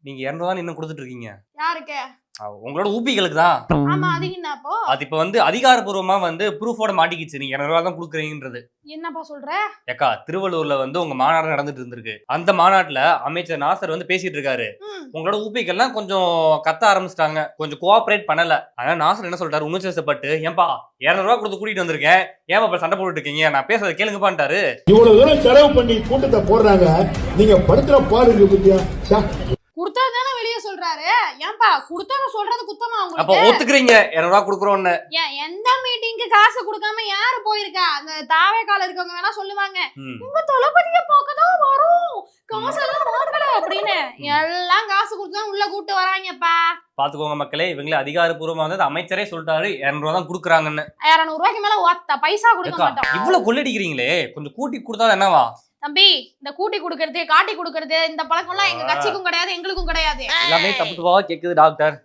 நீங்க 200 இன்னும் கொடுத்துட்டு இருக்கீங்க. யாருக்கு? உங்களோட ஊப்பிகளுக்கு தான். ஆமா, அது என்னப்போ? அது இப்ப வந்து அதிகாரப்பூர்வமா வந்து ப்ரூஃபோட மாட்டிக்கிச்சு. நீங்க 200 தான் குடுக்குறீங்கன்றது. என்னப்பா சொல்ற? ஏக்கா, திருவள்ளூர்ல வந்து உங்க மாநாடு நடந்துட்டு இருந்திருக்கு. அந்த மாநாட்டுல அமைச்சர் நாசர் வந்து பேசிட்டு இருக்காரு. உங்களோட ஊப்பிகள்லாம் கொஞ்சம் கத்த ஆரம்பிச்சிட்டாங்க. கொஞ்சம் கோஆபரேட் பண்ணல. ஆனா நாசர் என்ன சொல்றாரு? உணர்ச்சிவசப்பட்டு, ஏன்பா 200 கொடுத்து கூட்டிட்டு வந்திருக்கேன். ஏன்பா இப்ப சண்டை போட்டுட்டு இருக்கீங்க? நான் பேசுறத கேளுங்கப்பான்ட்டாரு. இவ்வளவு தூரம் செலவு பண்ணி கூட்டத்தை போடுறாங்க. நீங்க படுத்துற பாருங்க பத்தியா? குடுத்தாதானே வெளிய சொல்றாரு. ஏன்பா குடுத்தத சொல்றது குத்தமா உங்களுக்கு? அப்ப ஒத்துக்குறீங்க 200 குடுக்குறோம்னு. எந்த மீட்டிங்க்கு காசு கொடுக்காம யாரு போயிருக்கா? அந்த தாவேக்கால இருக்கவங்க வேணா சொல்லுவாங்க. உங்க தளபதிய பார்க்கதான் வரும். காசு எல்லாம் வாங்கல அப்படின்னு. எல்லாம் காசு கொடுத்து தான் உள்ள கூட்டி வராங்கப்பா. பாத்துக்கோங்க மக்களே, இவங்களே அதிகாரப்பூர்வமா வந்து அமைச்சரே சொல்லிட்டாரு 200 தான் குடுக்குறாங்கன்னு. 200 ரூபாய்க்கு மேல ஒத்த பைசா கொடுக்க மாட்டோம். இவ்வளவு கொள்ளடிக்கிறீங்களே, கொஞ்சம் கூட்டி கொடுத்தா என்னவா? தம்பி, இந்த கூட்டி குடுக்கறது, காட்டி குடுக்கறது இந்த பழக்கம் எல்லாம் எங்க கட்சிக்கும் கிடையாது, எங்களுக்கும் கிடையாது. எல்லாமே தப்பு தப்பா கேக்குது டாக்டர்.